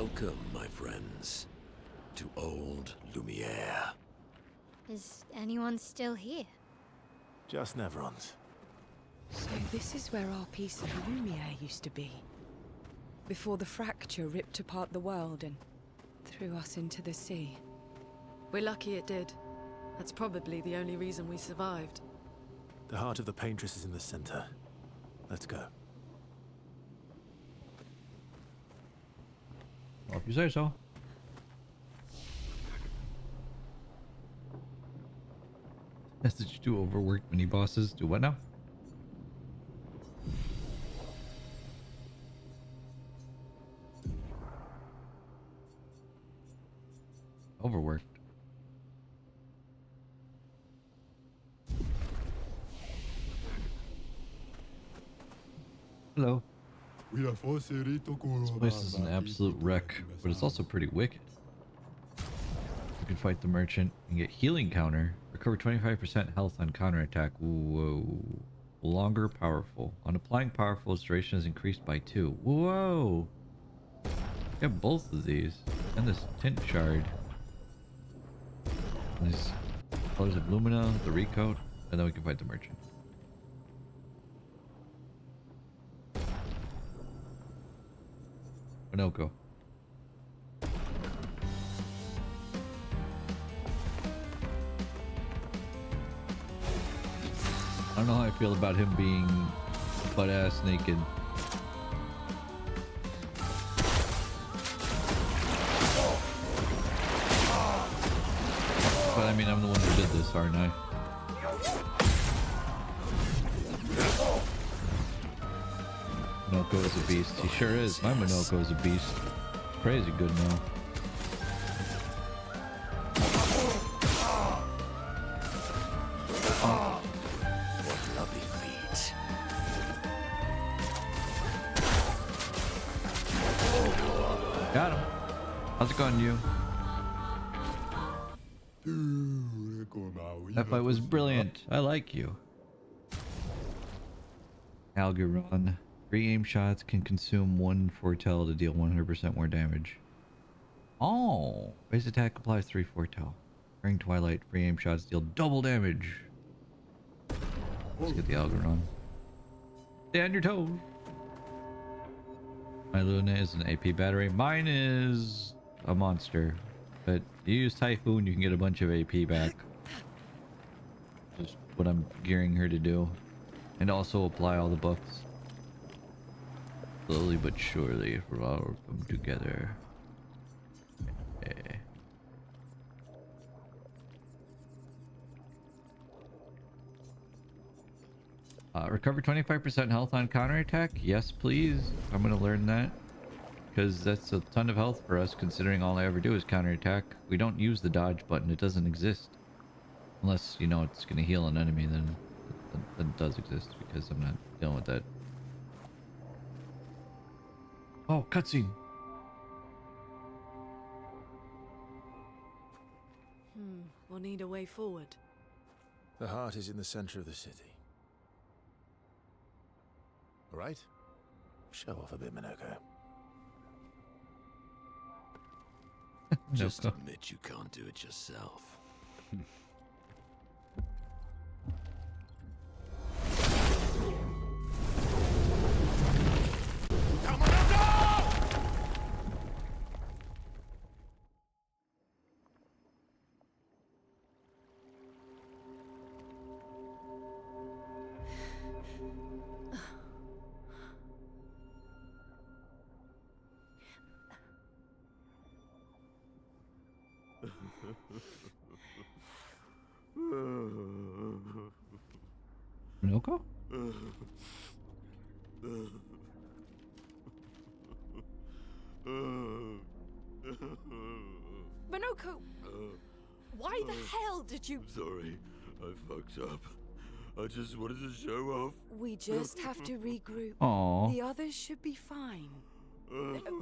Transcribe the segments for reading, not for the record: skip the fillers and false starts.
Welcome, my friends, to Old Lumiere. Is anyone still here? Just Neverons. So this is where our piece of Lumiere used to be. Before the fracture ripped apart the world and threw us into the sea. We're lucky it did. That's probably the only reason we survived. The heart of the Paintress is in the center. Let's go. Well, if you say so. Yes, did you do overworked mini bosses? Do what now? Overworked. Hello. This place is an absolute wreck, but it's also pretty wicked. You can fight the merchant and get healing counter. Recover 25% health on counterattack. Whoa. Longer powerful. On applying powerful, its duration is increased by 2. Whoa. Get both of these. And this tint shard. These colors of Lumina, the recoat, and then we can fight the merchant. Minoko. I don't know how I feel about him being butt-ass naked. But I mean, I'm the one who did this, aren't I? Minoko is a beast. He sure is. My Minoko is a beast. Crazy good now. What lovely feet. Got him. How's it going, you? That fight was brilliant. I like you. Algeron. 3 aim shots can consume 1 foretell to deal 100% more damage. Oh! Base attack applies 3 foretell. During Twilight, 3 aim shots deal double damage. Let's get the Algeron. Stay on your toes. My Luna is an AP battery. Mine is a monster. But you use Typhoon, you can get a bunch of AP back. Just what I'm gearing her to do. And also apply all the buffs. Slowly but surely, we'll all come together. Okay. Recover 25% health on counterattack? Yes, please. I'm gonna learn that. Because that's a ton of health for us, considering all I ever do is counterattack. We don't use the dodge button, it doesn't exist. Unless, you know, it's gonna heal an enemy, then it does exist, because I'm not dealing with that. Oh, cutscene. We'll need a way forward. The heart is in the center of the city. All right? Show off a bit, Minoko. Just admit you can't do it yourself. Minoko? Minoko! Why the hell did you... Sorry, I fucked up. I just wanted to show off. We just have to regroup. Aww. The others should be fine.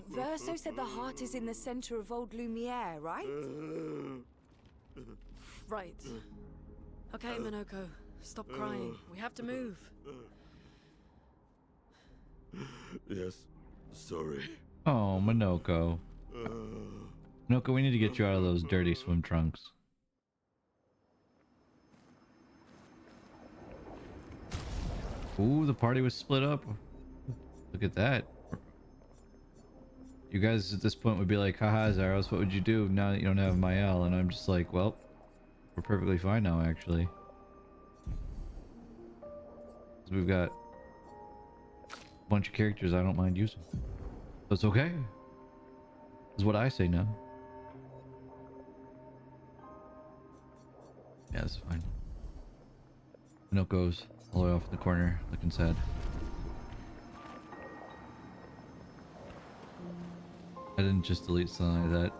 Verso said the heart is in the center of Old Lumiere, right? Right. Okay, Minoko. Stop crying. We have to move. Yes, sorry. Oh, Minoko. Noko, we need to get you out of those dirty swim trunks. Ooh, the party was split up. Look at that. You guys at this point would be like, haha, Zaros, what would you do now that you don't have Mael? And I'm just like, well, we're perfectly fine now, actually. 'Cause we've got a bunch of characters I don't mind using. So it's okay. Is what I say now. Yeah, it's fine. Noko's all the way off in the corner, looking sad. I didn't just delete something like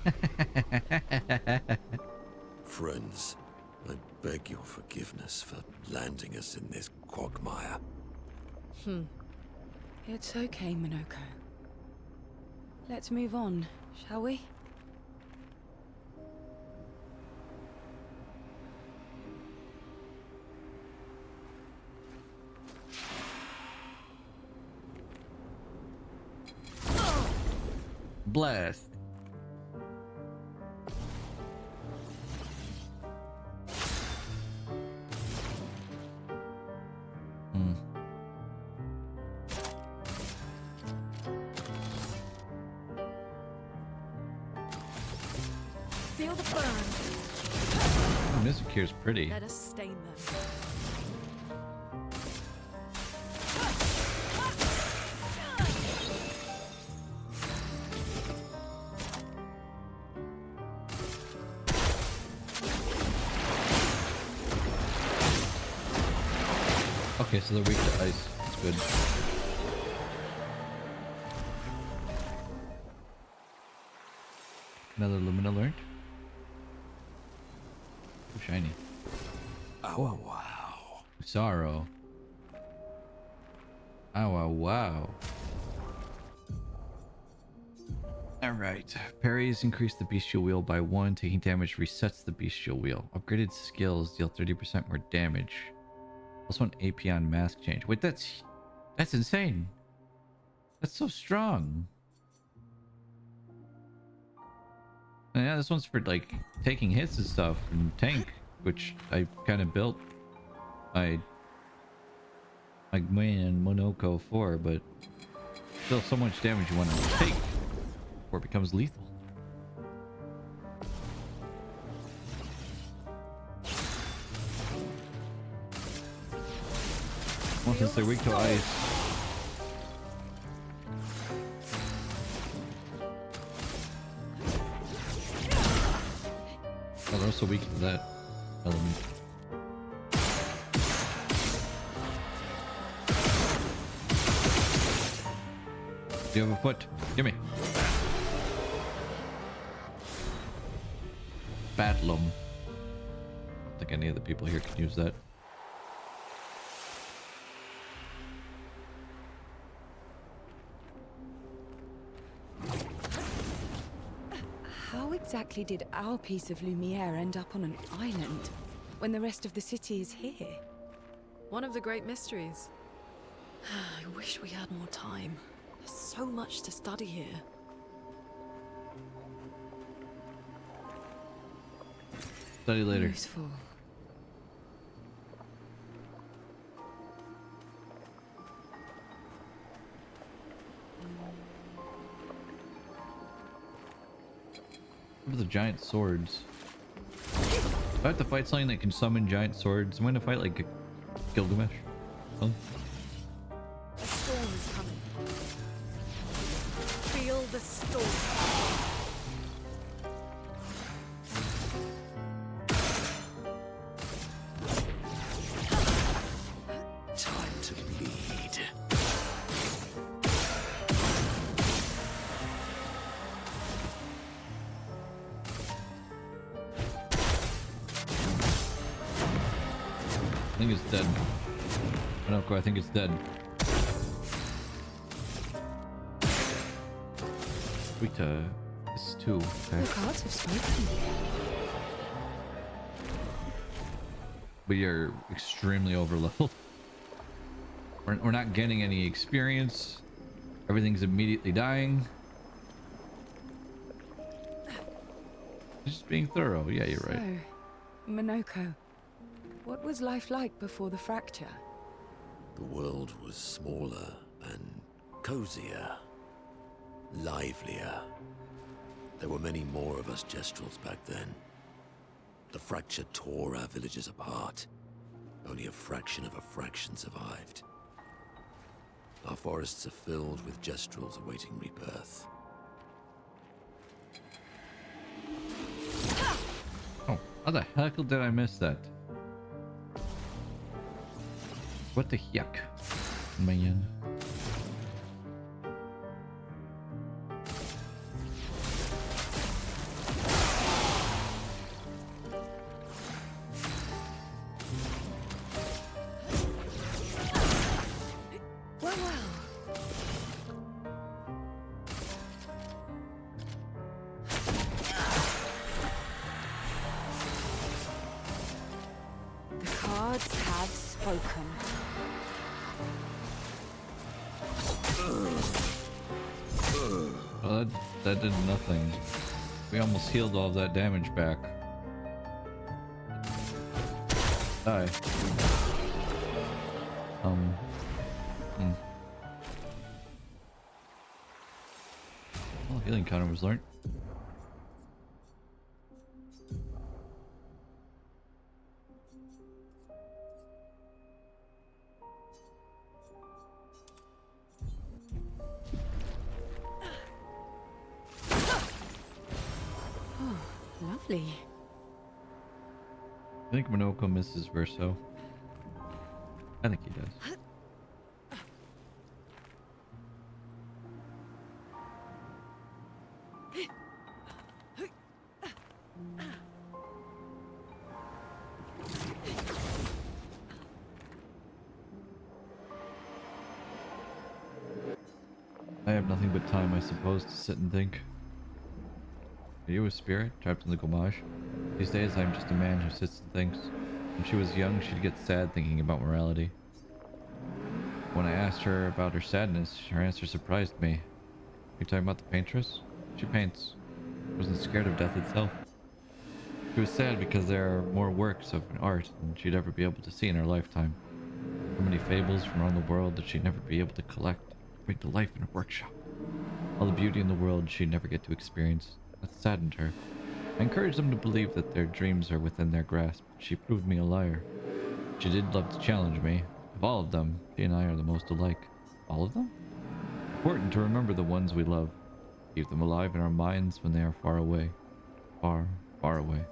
that. Friends, I beg your forgiveness for landing us in this quagmire. It's okay, Minoko. Let's move on, shall we? Blast. Feel the burn. The music here is pretty. Let us stain them. Okay, so they're weak to ice. That's good. Another Lumina learned. Ooh, shiny. Oh, wow. Sorrow. Oh, wow. Alright. Parries increase the bestial wheel by 1. Taking damage resets the bestial wheel. Upgraded skills deal 30% more damage. Plus 1 AP on mask change. Wait, that's insane. That's so strong. And yeah, this one's for like taking hits and stuff and tank, which I kind of built my man Monoko for, but still so much damage you want to take before it becomes lethal. Well, since they're weak to ice. Oh, they're also weak to that element. Do you have a foot? Give me. Batlum. I don't think any of the people here can use that. How exactly did our piece of Lumiere end up on an island when the rest of the city is here? One of the great mysteries. I wish we had more time. There's so much to study here. Study later. Useful. What are the giant swords? If I have to fight something that can summon giant swords, I'm gonna fight like Gilgamesh. Oh. The storm is coming. Feel the storm. Time to bleed. I think it's dead. Minoko, I think it's dead. Weak to this too. Okay. The cards have spoken. We are extremely overleveled. We're not getting any experience Everything's immediately dying. Just being thorough. Yeah, you're right. So, Minoko, what was life like before the fracture? The world was smaller and cozier, livelier. There were many more of us Gestrels back then. The fracture tore our villages apart. Only a fraction of a fraction survived. Our forests are filled with Gestrels awaiting rebirth. Oh, how the heck did I miss that? What the heck, man? The cards have spoken. Well, that did nothing. We almost healed all of that damage back. Die. Well, healing counter was learned. Lovely. I think Minoko misses Verso. I think he does. I have nothing but time, I suppose, to sit and think. Are you a spirit trapped in the Gomage? These days I am just a man who sits and thinks. When she was young, she'd get sad thinking about morality. When I asked her about her sadness, her answer surprised me. You talking about the paintress? She paints. She wasn't scared of death itself. She was sad because there are more works of art than she'd ever be able to see in her lifetime. So many fables from around the world that she'd never be able to collect, bring to life in her workshop. All the beauty in the world she'd never get to experience. That saddened her. I encouraged them to believe that their dreams are within their grasp. She proved me a liar. She did love to challenge me. Of all of them, she and I are the most alike. All of them? Important to remember the ones we love. Keep them alive in our minds when they are far away. Far, far away.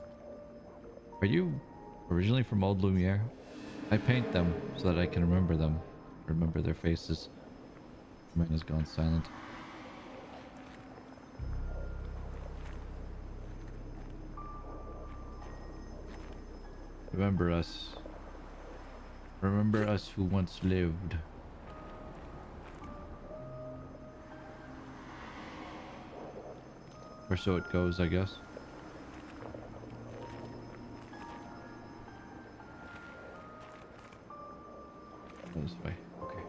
Are you originally from Old Lumiere? I paint them so that I can remember them. Remember their faces. The man has gone silent. Remember us. Remember us who once lived. Or so it goes, I guess. Go this way. Okay.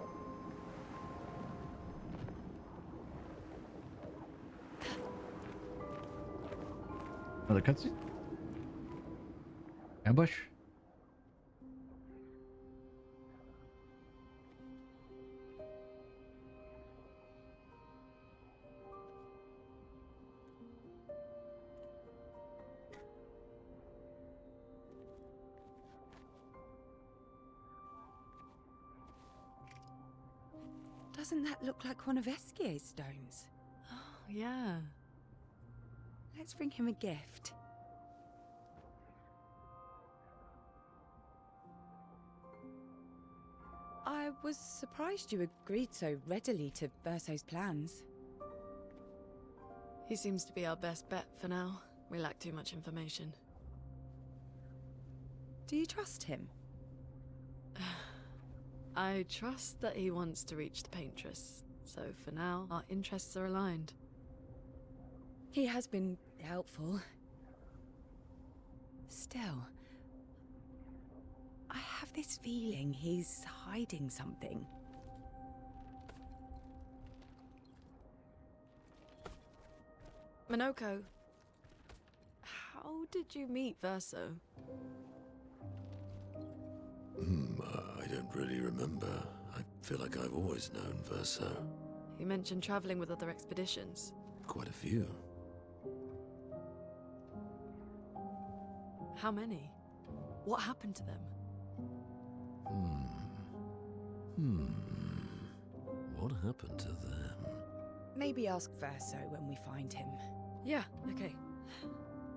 Another cutscene? Ambush? Doesn't that look like one of Eskier's stones? Oh, yeah. Let's bring him a gift. I was surprised you agreed so readily to Verso's plans. He seems to be our best bet for now. We lack too much information. Do you trust him? I trust that he wants to reach the paintress, so for now, our interests are aligned. He has been helpful. Still, I have this feeling he's hiding something. Minoko, how did you meet Verso? I don't really remember. I feel like I've always known Verso. You mentioned traveling with other expeditions. Quite a few. How many? What happened to them? What happened to them? Maybe ask Verso when we find him. Yeah, okay.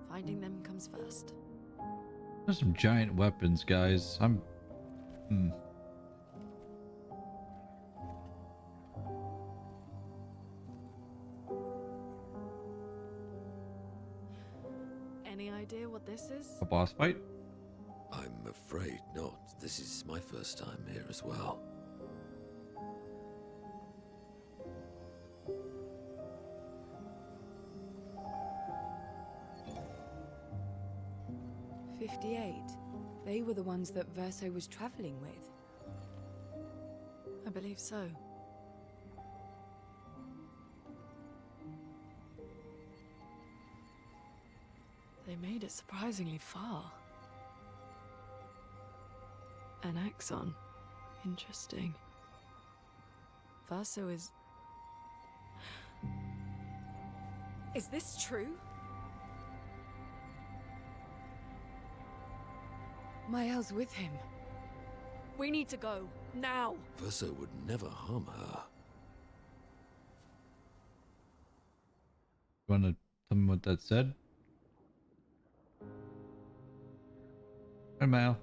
Finding them comes first. There's some giant weapons, guys. Any idea what this is? A boss fight? I'm afraid not. This is my first time here as well. They were the ones that Verso was traveling with. I believe so. They made it surprisingly far. An axon. Interesting. Verso is... Is this true? Mael's with him. We need to go. Now! Verso would never harm her. You wanna tell me what that said? Hi, Mael.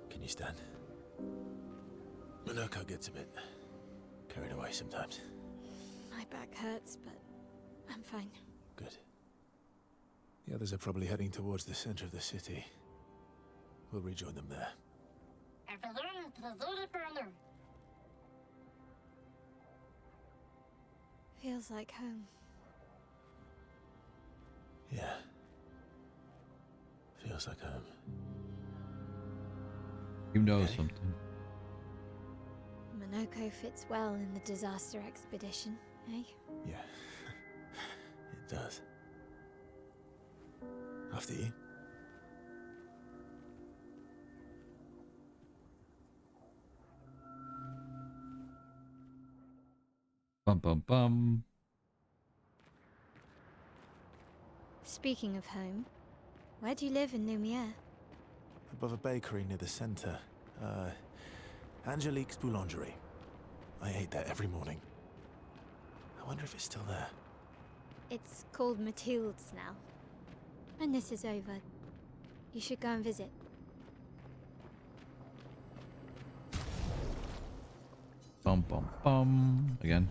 Can you stand? Minoko gets a bit carried away sometimes. My back hurts, but I'm fine. Good. The others are probably heading towards the center of the city. We'll rejoin them there. Feels like home. Yeah. Feels like home. You know Okay. something. Minoko fits well in the disaster expedition, eh? Yeah. It does. After you. Bum bum bum. Speaking of home, where do you live in Lumiere? Above a bakery near the center. Angelique's Boulangerie. I ate there every morning. I wonder if it's still there. It's called Mathilde's now. When this is over, you should go and visit. Bum bum bum. Again.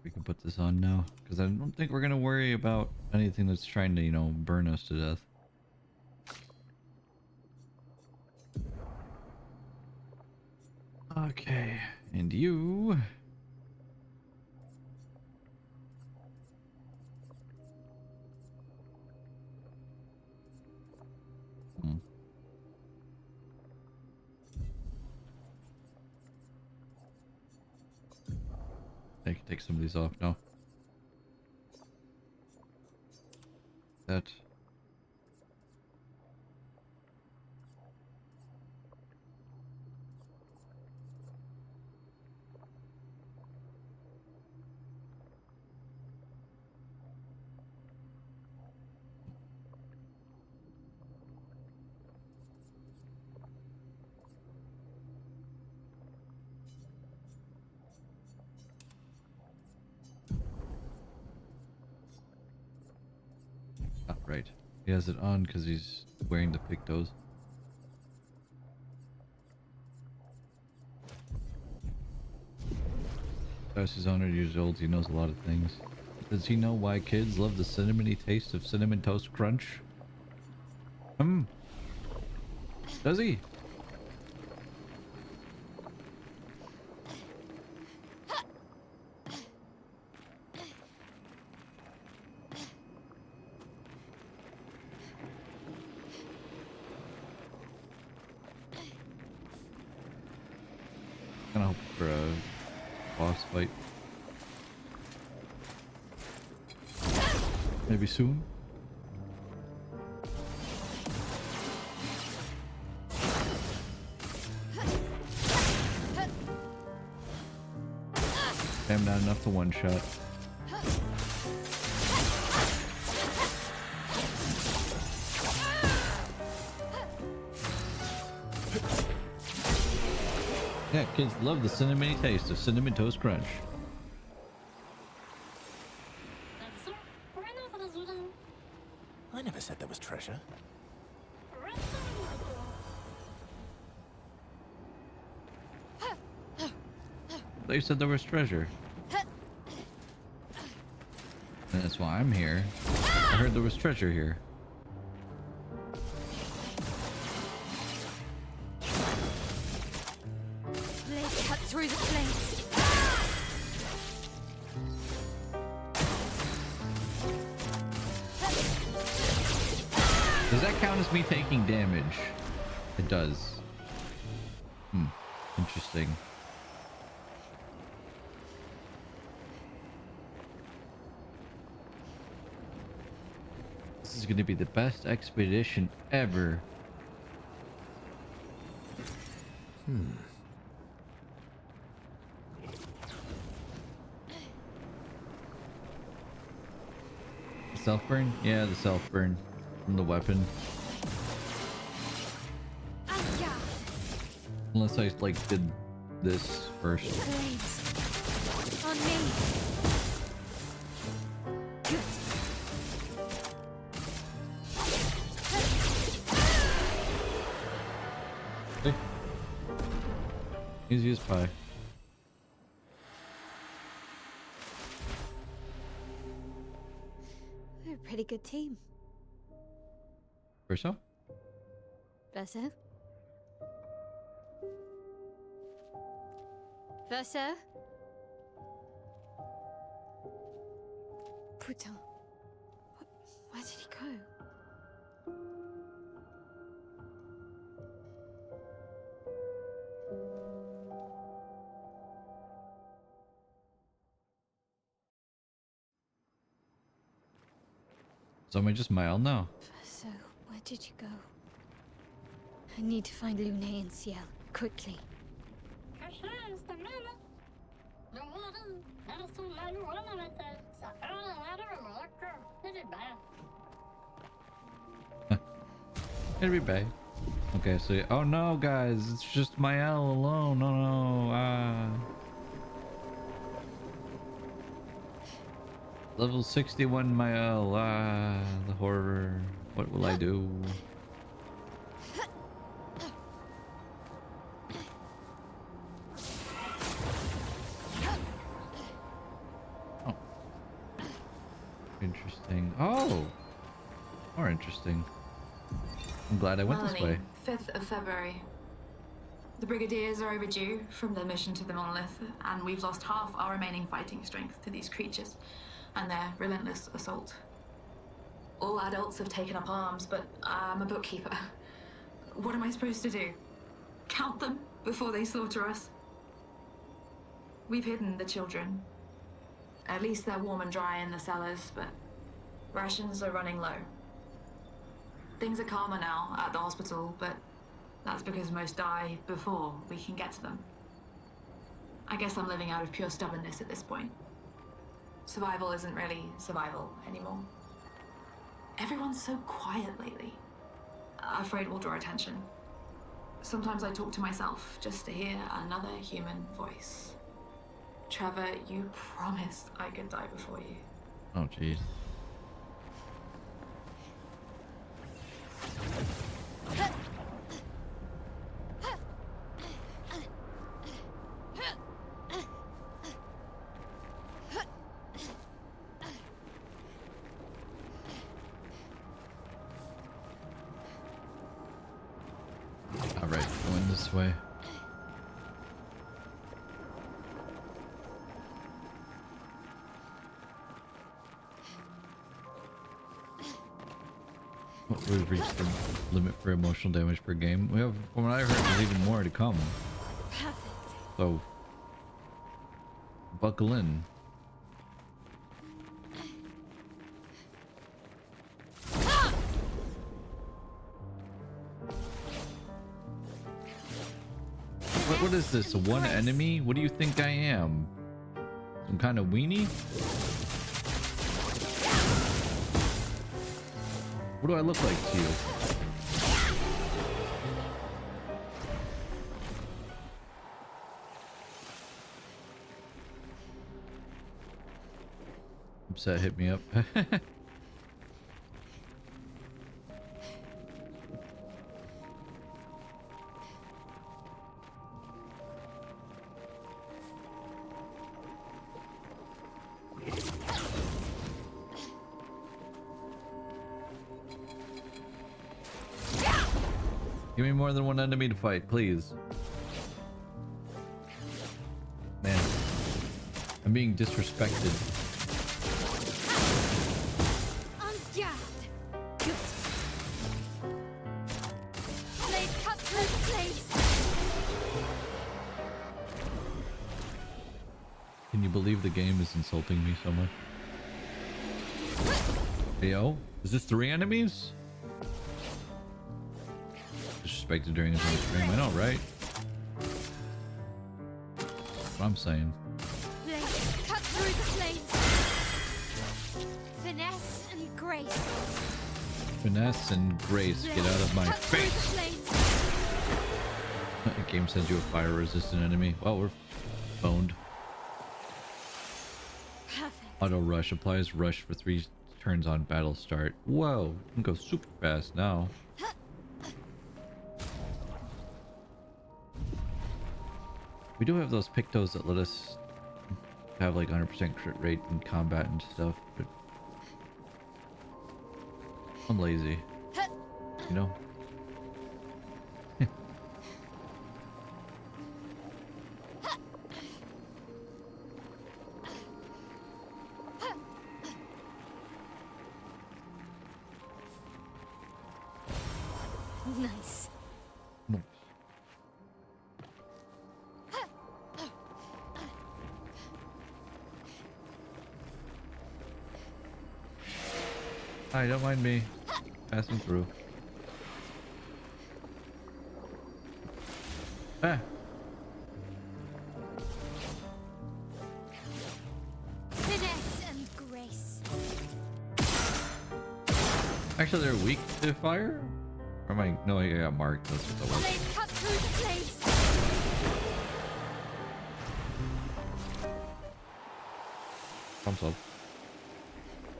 We can put this on now. Because I don't think we're gonna worry about anything that's trying to, you know, burn us to death. Okay. And you... I can take some of these off now. That. Ah, right. He has it on because he's wearing the pictos. He's 100 years old. He knows a lot of things. Does he know why kids love the cinnamony taste of Cinnamon Toast Crunch? Does he? hope for a boss fight. Maybe soon. Damn, not enough to one shot. Yeah, kids love the cinnamony taste of Cinnamon Toast Crunch. I never said there was treasure. They said there was treasure. And that's why I'm here. I heard there was treasure here. Blade cut through the flames. Does that count as me taking damage? It does. Interesting. This is going to be the best expedition ever. Self burn? Yeah, the self burn from the weapon. Unless I like did this first. Blades. On me. Good. Hey. Easy as pie. We're a pretty good team. Verso? Verso? Verso? Putain. Where did he go? So am I just mild now? Verso, where did you go? I need to find Lune and Ciel, quickly. It'll be back. Okay, so oh no, guys, it's just Mael alone. No, no, level 61 Mael. The horror. What will I do? Oh, interesting. Oh, more interesting. I'm glad I went this way. 5th of February. The Brigadiers are overdue from their mission to the Monolith, and we've lost half our remaining fighting strength to these creatures and their relentless assault. All adults have taken up arms, but I'm a bookkeeper. What am I supposed to do? Count them before they slaughter us? We've hidden the children. At least they're warm and dry in the cellars, but rations are running low. Things are calmer now at the hospital, but that's because most die before we can get to them. I guess I'm living out of pure stubbornness at this point. Survival isn't really survival anymore. Everyone's so quiet lately. Afraid we'll draw attention. Sometimes I talk to myself just to hear another human voice. Trevor, you promised I could die before you. Oh, jeez. All right, going this way. We've reached the limit for emotional damage per game. We have, from what I heard, there's even more to come. So, Buckle in. What is this? One enemy? What do you think I am? Some kind of weenie? What do I look like to you? Upset hit me up. Give me more than one enemy to fight, please. Man, I'm being disrespected. Can you believe the game is insulting me so much? Hey, yo, is this 3 enemies? Disrespected during his own stream. I know, right? That's what I'm saying. Cut through the flames. Finesse and grace. Finesse and grace, get out of my Cut through the face. flames. The game sends you a fire resistant enemy. Well, we're boned. Perfect. Auto rush applies rush for 3 turns on battle start. Whoa, you can go super fast now. We do have those pictos that let us have like 100% crit rate in combat and stuff, but I'm lazy, you know? Nice. No. Hi, don't mind me passing through. Ah. Finesse and grace. Actually, they're weak to fire? Or am I? No, I got marked. That's what that was. Blade cut through the flames. Problem solved.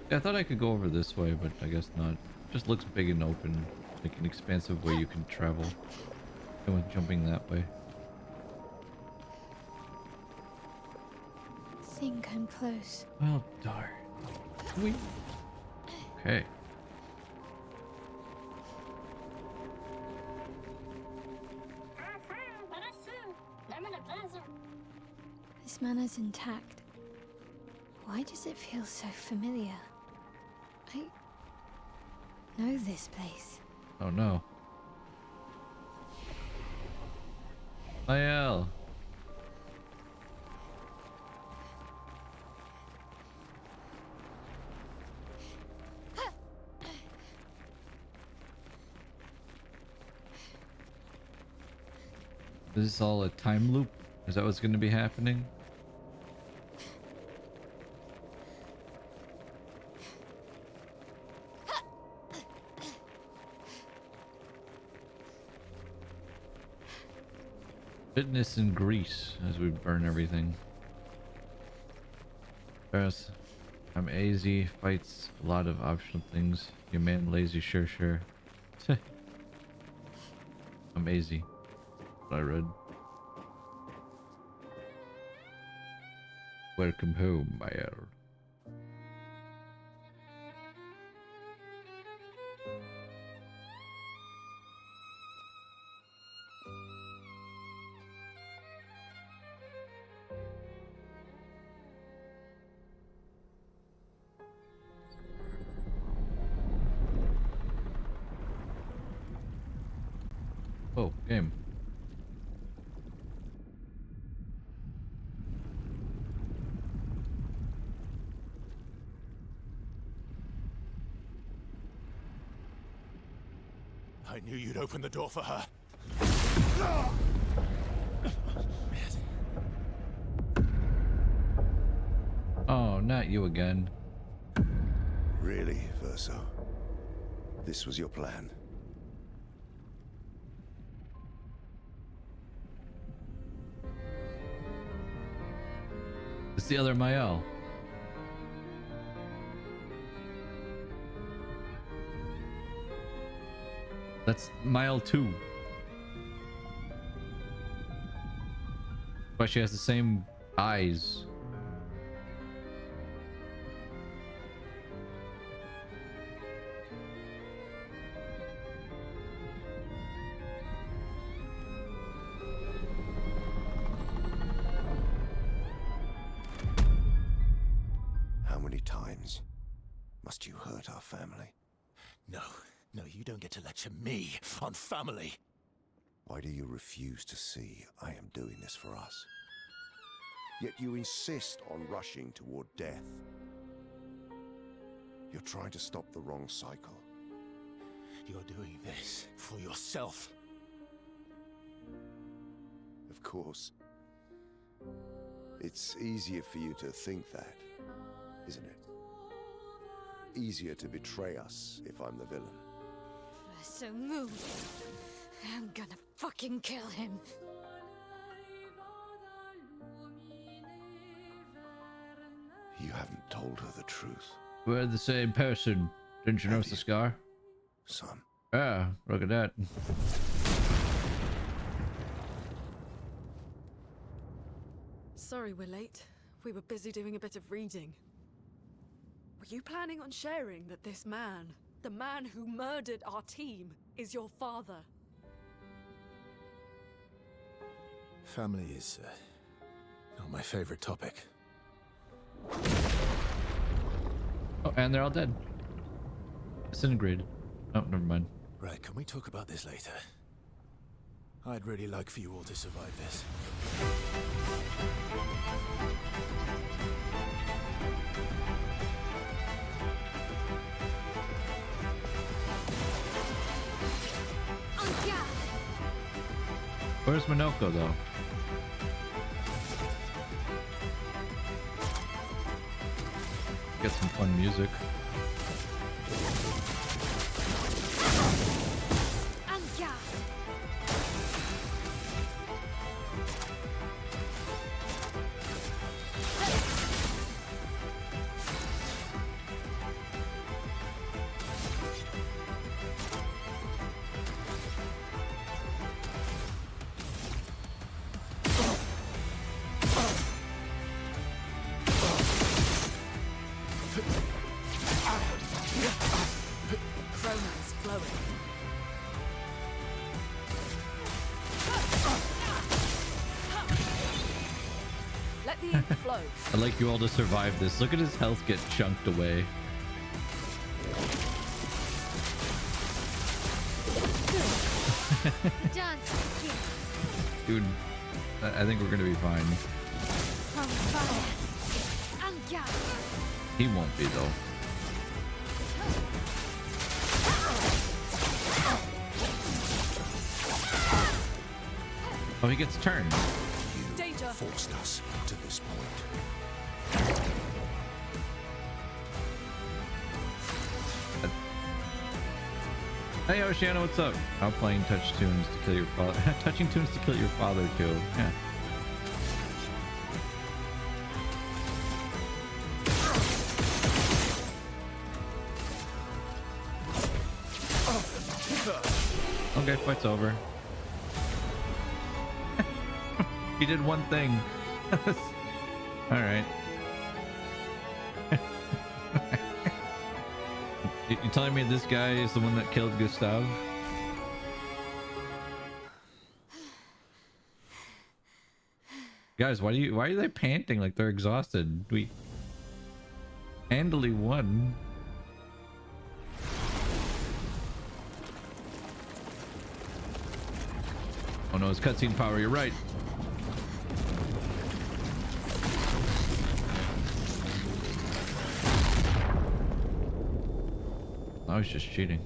Yeah, I thought I could go over this way, but I guess not. Just looks big and open, like an expansive way you can travel. I went jumping that way. Think I'm close. Well, darn. We. Okay. This manor's intact. Why does it feel so familiar? I know this place. Oh no. Lyell. Is this all a time loop? Is that what's going to be happening? Fitness and grease as we burn everything. Yes, I'm AZ, fights a lot of optional things. You man lazy, sure. I'm AZ. What I read. Welcome home, Meyer. Oh, game. I knew you'd open the door for her. Oh, not you again. Really, Verso? This was your plan? It's the other Mael. That's Mael 2. But she has the same eyes. How many times must you hurt our family? No, you don't get to lecture me on family. Why do you refuse to see I am doing this for us? Yet you insist on rushing toward death. You're trying to stop the wrong cycle. You're doing this for yourself. Of course. It's easier for you to think that, isn't it? Easier to betray us if I'm the villain. So move. I'm gonna fucking kill him. You haven't told her the truth, We're the same person. Didn't you Have notice you? the scar? son. Yeah, look at that. Sorry we're late. We were busy doing a bit of reading. Were you planning on sharing that this man, the man who murdered our team, is your father? Family is not my favorite topic. Oh, and they're all dead. Disintegrated. Oh, never mind. Right, can we talk about this later? I'd really like for you all to survive this. Where's Minoko, though? Get some fun music. Chroma's flowing. Let the ink flow. I'd like you all to survive this. Look at his health get chunked away. Dude, I think we're gonna be fine. He won't be, though. Oh, he gets turned. Danger. Forced us to this point. Hey, Oceana, what's up? I'm playing touch tunes to kill your father. Touching tunes to kill your father, too. Yeah. Okay, fight's over. He did one thing. All right. You telling me this guy is the one that killed Gustav? Guys, why are they panting like they're exhausted? We handily won. Oh no, it's cutscene power, you're right. I was just cheating.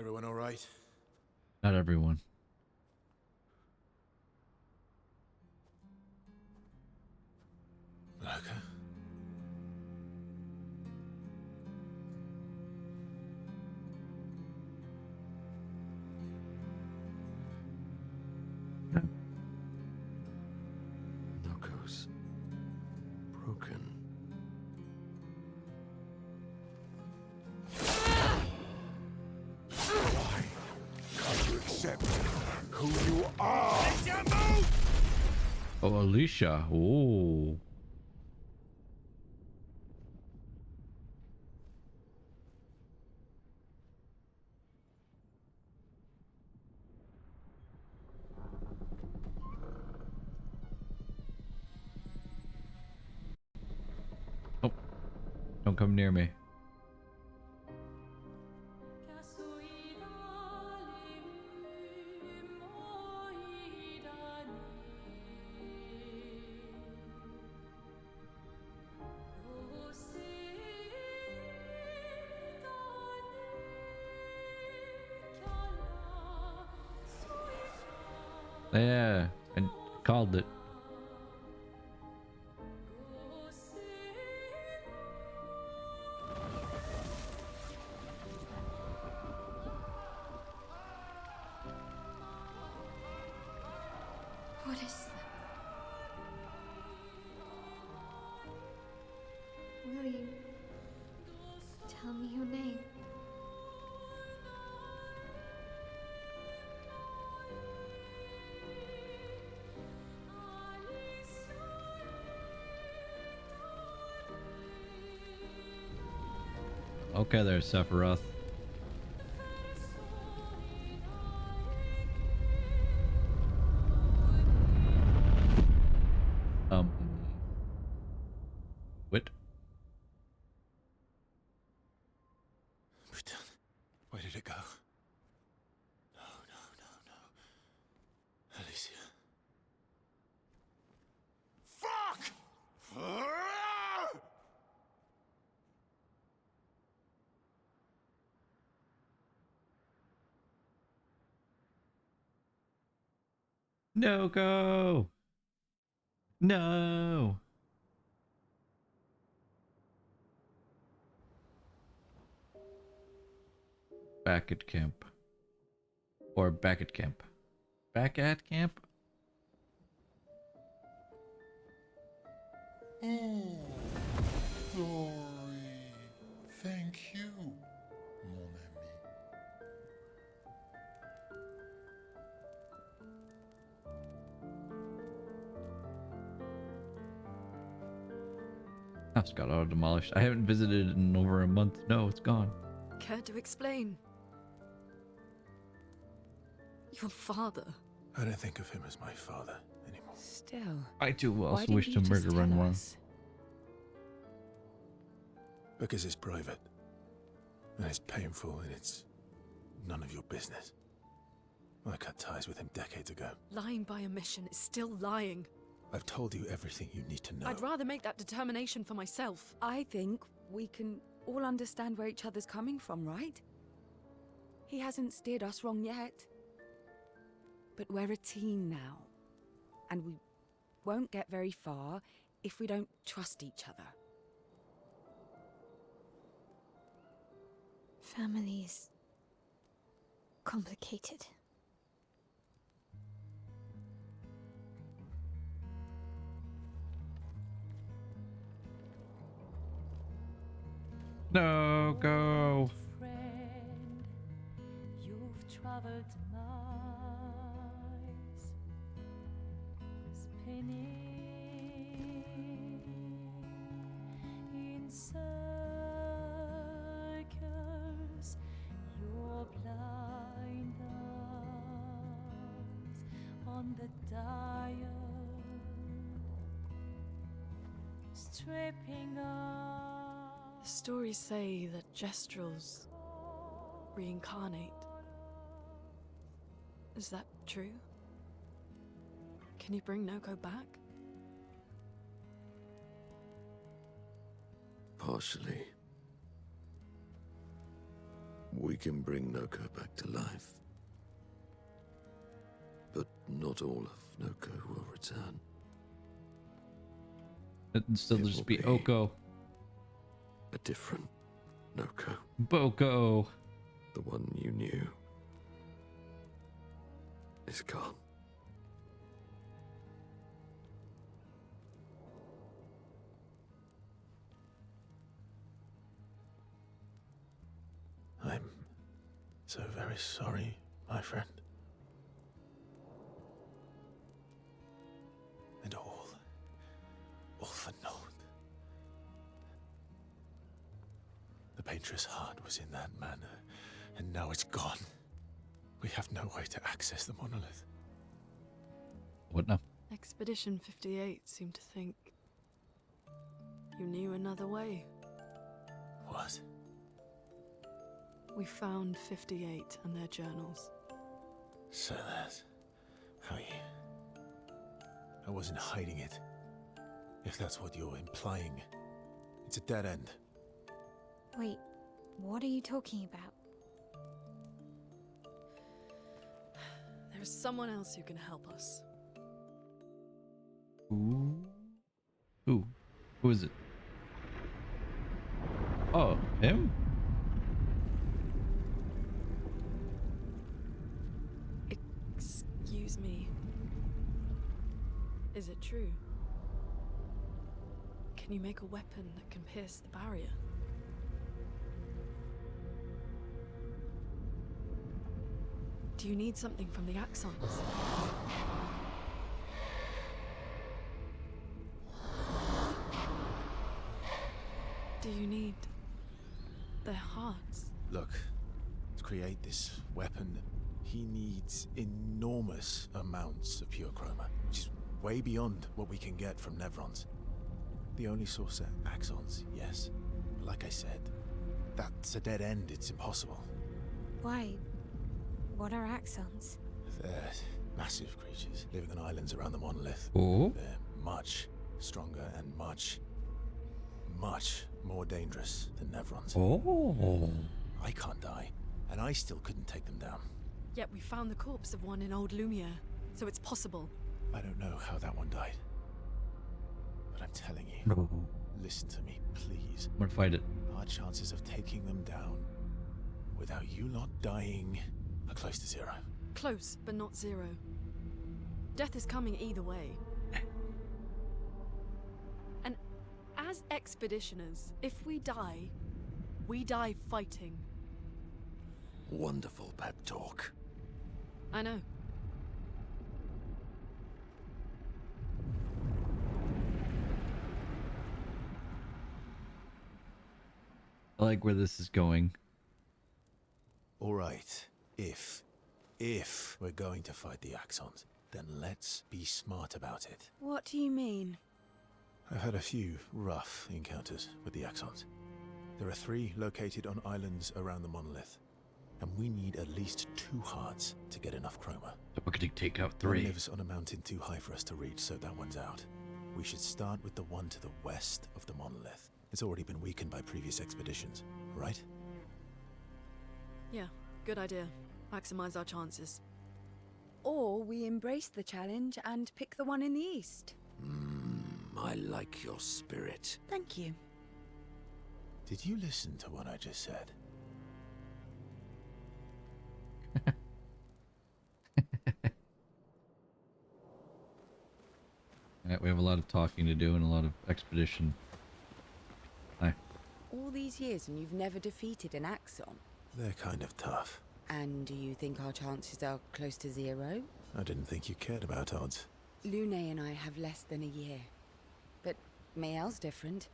Everyone all right? Not everyone. Okay. Noko's broken. Why can't you accept who you are? Oh, Alicia. Oh. Oh, don't come near me. Yeah, I called it. What is that? Will you tell me your name? Okay there, Sephiroth. What? We're done. Where did it go? No, no, no, no. Alicia. Fuck! No, go! No! Back at camp. Or back at camp. Back at camp? Oh, Dory. Thank you, mon ami. House got auto demolished. I haven't visited in over a month. No, it's gone. Care to explain? Your father. I don't think of him as my father anymore. Still, I too why also didn't wish you to just murder tell Renoir. us? Because it's private. And it's painful and it's none of your business. I cut ties with him decades ago. Lying by omission is still lying. I've told you everything you need to know. I'd rather make that determination for myself. I think we can all understand where each other's coming from, right? He hasn't steered us wrong yet. But we're a team now. And we won't get very far if we don't trust each other. Family's complicated. No, go! Friend, you've traveled miles, spinning in circles. Your blind eyes on the dial, stripping off. The stories say that Gestrels reincarnate. Is that true? Can you bring Noko back? Partially. We can bring Noko back to life. But not all of Noko will return. It'll still It just will be Oko. A different Noko. Boko. The one you knew is gone. I'm so very sorry, my friend. And all for naught. The painter's heart was in that manor, and now it's gone. We have no way to access the monolith. What now? Expedition 58 seemed to think you knew another way. What? We found 58 and their journals. So that's how you... I wasn't hiding it. If that's what you're implying. It's a dead end. Wait, what are you talking about? There is someone else who can help us. Ooh. Who? Who is it? Oh, him? Excuse me. Is it true? Can you make a weapon that can pierce the barrier? Do you need something from the Axons? Do you need their hearts? Look, to create this weapon, he needs enormous amounts of pure chroma, which is way beyond what we can get from Nevrons. The only source are Axons, yes. But like I said, that's a dead end. It's impossible. Why? What are axons? They're massive creatures living on islands around the monolith. Oh. They're much stronger and much more dangerous than Nevrons. Oh. I can't die, and I still couldn't take them down. Yet we found the corpse of one in Old Lumiere, so it's possible. I don't know how that one died. But I'm telling you, listen to me, please. I'm gonna fight it. Our chances of taking them down without you lot dying are close to zero. Close, but not zero. Death is coming either way. And as expeditioners, if we die fighting. Wonderful pep talk. I know. I like where this is going. All right, if we're going to fight the Axons, then let's be smart about it. What do you mean? I've had a few rough encounters with the Axons. There are 3 located on islands around the monolith, and we need at least 2 hearts to get enough chroma. So we're gonna take out One 3. lives on a mountain too high for us to reach, so that one's out. We should start with the one to the west of the monolith. It's already been weakened by previous expeditions, right? Yeah, good idea. Maximize our chances. Or we embrace the challenge and pick the one in the east. I like your spirit. Thank you. Did you listen to what I just said? Alright, we have a lot of talking to do and a lot of expedition. Hi. All these years and you've never defeated an Axon. They're kind of tough. And do you think our chances are close to zero? I didn't think you cared about odds. Lune and I have less than a year. But Mael's different.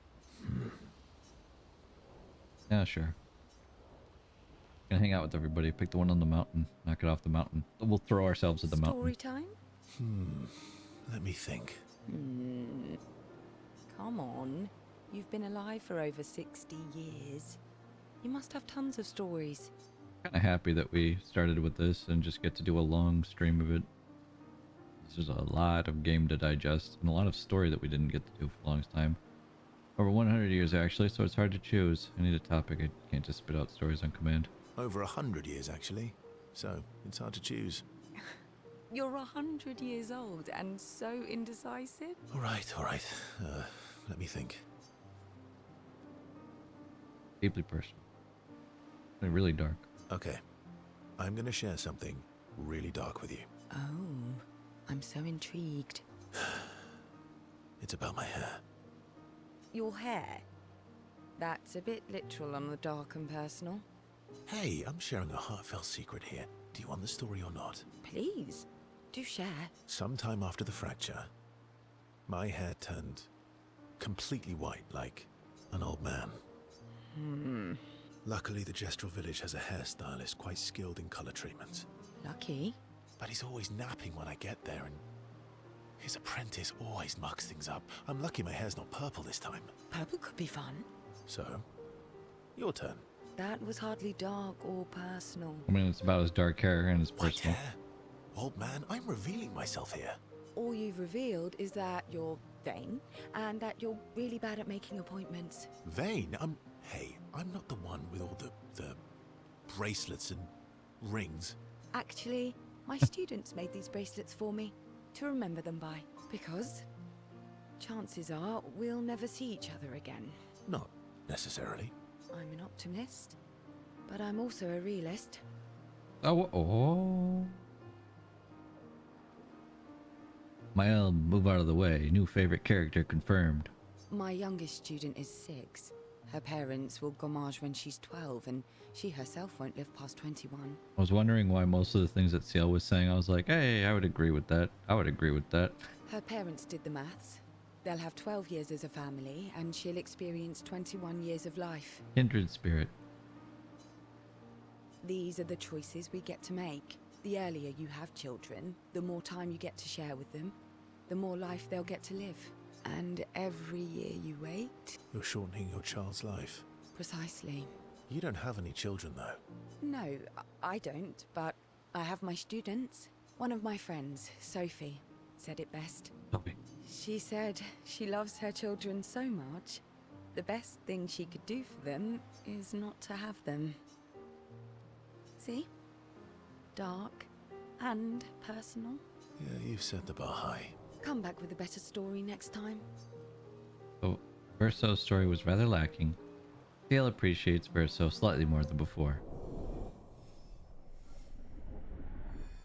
Yeah, sure. Gonna hang out with everybody. Pick the one on the mountain. Knock it off the mountain. We'll throw ourselves at the Story mountain. time? Let me think. Come on. You've been alive for over 60 years. You must have tons of stories. Kinda happy that we started with this and just get to do a long stream of it. This is a lot of game to digest and a lot of story that we didn't get to do for the longest time. Over 100 years actually, so it's hard to choose. I need a topic. I can't just spit out stories on command. Over 100 years, actually. So, it's hard to choose. You're 100 years old and so indecisive? All right. Let me think. Deeply personal. And really dark. Okay. I'm gonna share something really dark with you. Oh, I'm so intrigued. It's about my hair. Your hair? That's a bit literal on the dark and personal. Hey, I'm sharing a heartfelt secret here. Do you want the story or not? Please, do share. Sometime after the fracture, my hair turned completely white, like an old man. Luckily, the Gestural village has a hairstylist quite skilled in color treatments. Lucky. But he's always napping when I get there, and his apprentice always mucks things up. I'm lucky my hair's not purple this time. Purple could be fun. So, your turn. That was hardly dark or personal. I mean, it's about his dark hair and his White personal. hair? Old man, I'm revealing myself here. All you've revealed is that you're vain and that you're really bad at making appointments. Vain? Hey, I'm not the one with all the bracelets and rings. Actually, my students made these bracelets for me to remember them by. Because chances are we'll never see each other again. Not necessarily. I'm an optimist, but I'm also a realist. Oh. Mael, move out of the way. New favorite character confirmed. My youngest student is 6. Her parents will gommage when she's 12, and she herself won't live past 21. I was wondering why most of the things that Ciel was saying, I was like, hey, I would agree with that. I would agree with that. Her parents did the maths. They'll have 12 years as a family, and she'll experience 21 years of life. Kindred spirit. These are the choices we get to make. The earlier you have children, the more time you get to share with them, the more life they'll get to live. And every year you wait... You're shortening your child's life. Precisely. You don't have any children, though. No, I don't, but I have my students. One of my friends, Sophie, said it best. Sophie. She said she loves her children so much, the best thing she could do for them is not to have them. See? Dark and personal. Yeah, you've set the bar high. Come back with a better story next time. So, Verso's story was rather lacking. Ciel appreciates Verso slightly more than before.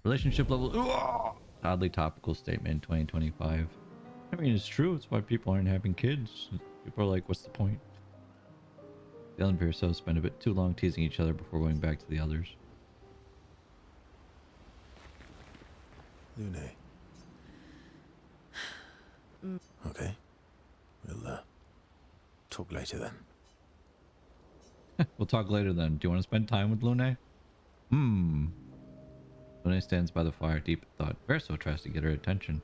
Relationship level. Oddly topical statement in 2025. I mean, it's true. It's why people aren't having kids. People are like, what's the point? Ciel and Verso spent a bit too long teasing each other before going back to the others. Lune. Okay. We'll, talk later then. We'll talk later then. Do you want to spend time with Lune? Lune stands by the fire, deep in thought. Verso tries to get her attention.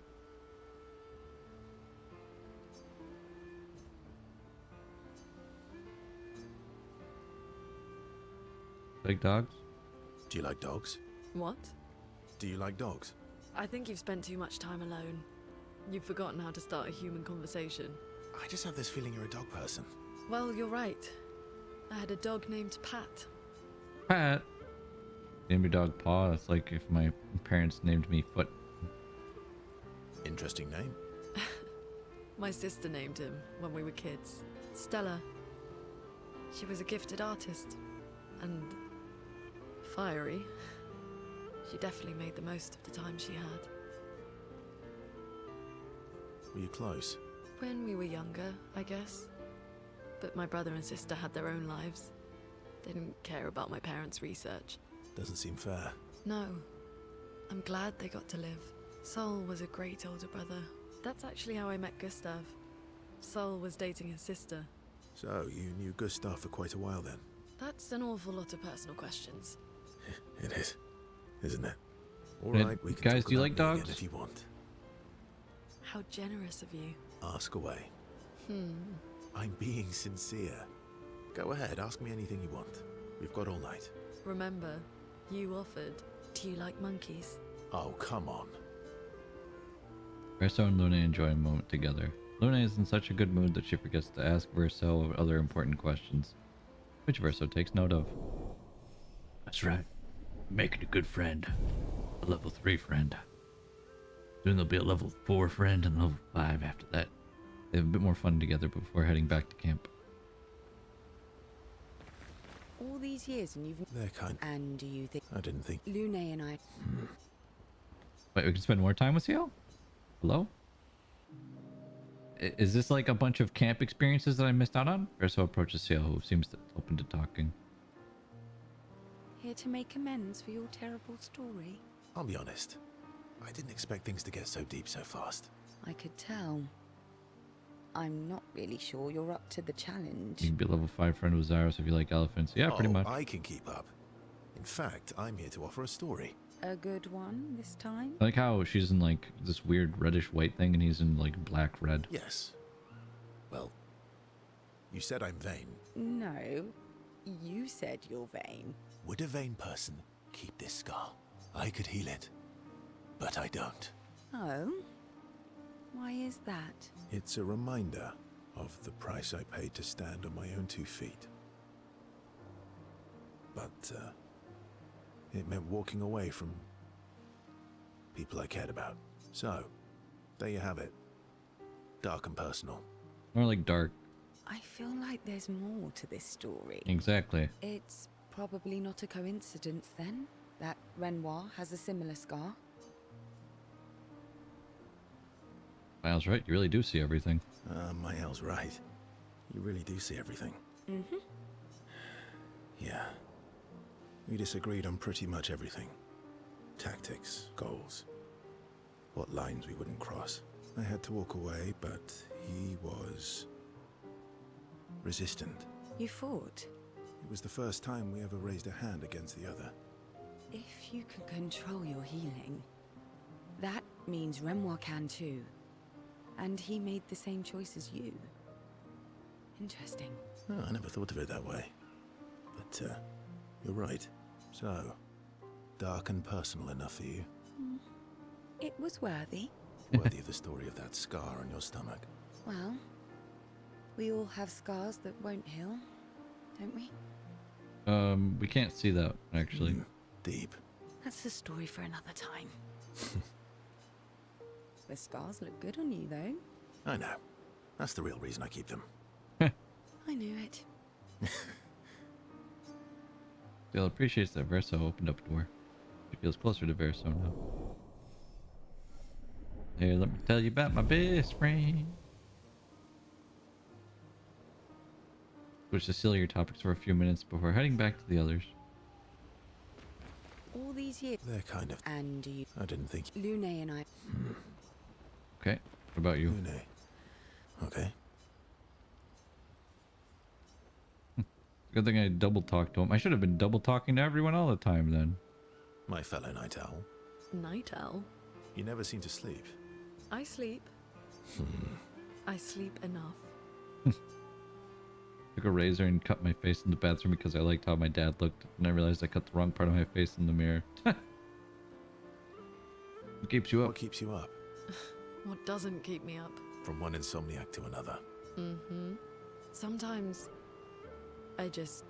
Like dogs? Do you like dogs? What? Do you like dogs? I think you've spent too much time alone. You've forgotten how to start a human conversation. I just have this feeling you're a dog person. Well, you're right. I had a dog named Pat. Pat. Name your dog Paw. That's like if my parents named me Foot. Interesting name. My sister named him when we were kids. Stella. She was a gifted artist. And fiery. She definitely made the most of the time she had. Were you close? When we were younger, I guess. But my brother and sister had their own lives. They didn't care about my parents' research. Doesn't seem fair. No. I'm glad they got to live. Sol was a great older brother. That's actually how I met Gustav. Sol was dating his sister. So, you knew Gustav for quite a while then? That's an awful lot of personal questions. It is, isn't it? Alright, we can guys, talk do you about like me dogs? again if you want. How generous of you. Ask away. I'm being sincere. Go ahead, ask me anything you want. We've got all night. Remember, you offered. Do you like monkeys? Oh, come on. Verso and Lune enjoy a moment together. Lune is in such a good mood that she forgets to ask Verso other important questions, which Verso takes note of. That's right. Making a good friend. A level 3 friend. Soon there'll be a level 4 friend and level 5 after that. They have a bit more fun together before heading back to camp. All these years and you've... They're kind. And do you think... I didn't think. Lune and I... Wait, we can spend more time with Ciel? Hello? Is this like a bunch of camp experiences that I missed out on? Verso approaches Ciel, who seems open to talking. Here to make amends for your terrible story. I'll be honest. I didn't expect things to get so deep so fast. I could tell. I'm not really sure you're up to the challenge. You can be a level 5 friend with Zyros if you like elephants. Yeah, pretty much. I can keep up. In fact, I'm here to offer a story. A good one this time? I like how she's in like this weird reddish white thing and he's in like black red. Yes. Well, you said I'm vain. No, you said you're vain. Would a vain person keep this scar? I could heal it, but I don't. Oh? Why is that? It's a reminder of the price I paid to stand on my own 2 feet. But, it meant walking away from people I cared about. So, there you have it. Dark and personal. More like dark. I feel like there's more to this story. Exactly. It's probably not a coincidence then, that Renoir has a similar scar. Miles, right? You really do see everything. Miles, right. You really do see everything. Mm-hmm. Yeah. We disagreed on pretty much everything. Tactics, goals, what lines we wouldn't cross. I had to walk away, but he was resistant. You fought? It was the first time we ever raised a hand against the other. If you can control your healing, that means Renoir can too. And he made the same choice as you. Interesting. Oh, I never thought of it that way. But, you're right. So, dark and personal enough for you? It was worthy. Worthy of the story of that scar on your stomach. Well, we all have scars that won't heal, don't we? We can't see that, actually. Deep. That's a story for another time. The scars look good on you, though. I know. That's the real reason I keep them. I knew it. Ciel appreciates that Verso opened up a door. She feels closer to Verso now. Hey, let me tell you about my best friend. Switch to sillier topics for a few minutes before heading back to the others. All these years. They're kind of... And you... I didn't think... Lune and I... Okay, what about you? Lune. Okay. Good thing I double talked to him. I should have been double talking to everyone all the time then. My fellow night owl. Night owl? You never seem to sleep. I sleep. I sleep enough. Took a razor and cut my face in the bathroom because I liked how my dad looked, and I realized I cut the wrong part of my face in the mirror. What keeps you up? What keeps you up? What doesn't keep me up? From one insomniac to another. Mm-hmm. Sometimes I just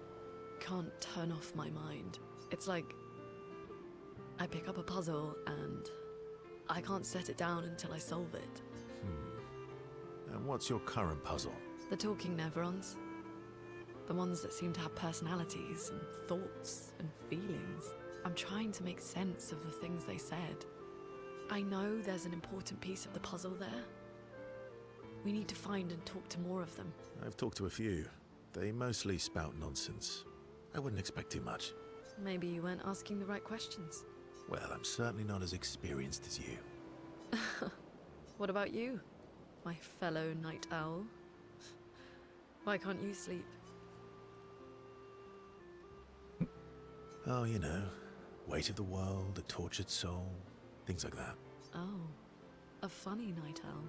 can't turn off my mind. It's like I pick up a puzzle and I can't set it down until I solve it. And what's your current puzzle? The talking Nevrons. The ones that seem to have personalities and thoughts and feelings. I'm trying to make sense of the things they said. I know there's an important piece of the puzzle there. We need to find and talk to more of them. I've talked to a few. They mostly spout nonsense. I wouldn't expect too much. Maybe you weren't asking the right questions. Well, I'm certainly not as experienced as you. What about you, my fellow night owl? Why can't you sleep? Oh, you know, weight of the world, a tortured soul, things like that. Oh, a funny night owl.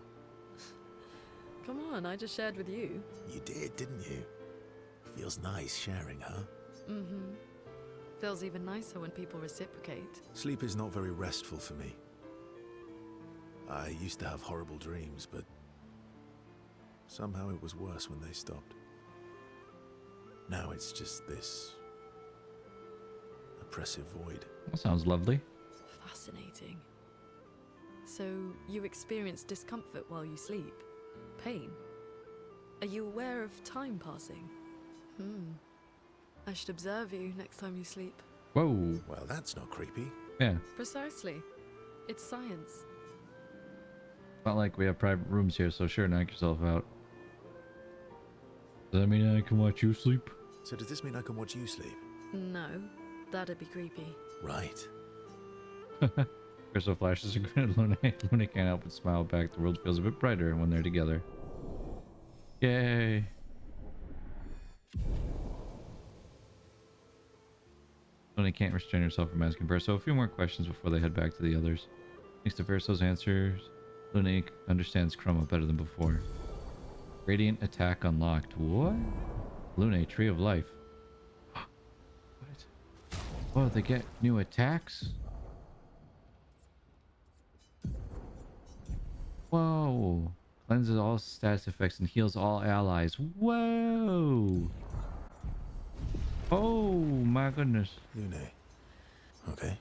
Come on, I just shared with you. You did, didn't you? Feels nice sharing, huh? Mm-hmm. Feels even nicer when people reciprocate. Sleep is not very restful for me. I used to have horrible dreams, but somehow it was worse when they stopped. Now it's just this oppressive void. That sounds lovely. Fascinating. So, you experience discomfort while you sleep? Pain? Are you aware of time passing? I should observe you next time you sleep. Whoa. Well, that's not creepy. Yeah. Precisely. It's science. Not like we have private rooms here, so sure, knock yourself out. Does that mean I can watch you sleep? So does this mean I can watch you sleep? No, that'd be creepy. Right. Crystal flashes a grin at Luna. Luna can't help but smile back. The world feels a bit brighter when they're together. Yay. Luna can't restrain herself from asking Verso a few more questions before they head back to the others. Thanks to Verso's answers, Luna understands Chroma better than before. Radiant attack unlocked. What? Luna, Tree of Life. What? Oh, they get new attacks? Whoa. Cleanses all status effects and heals all allies. Whoa. Oh my goodness. Lune. Okay.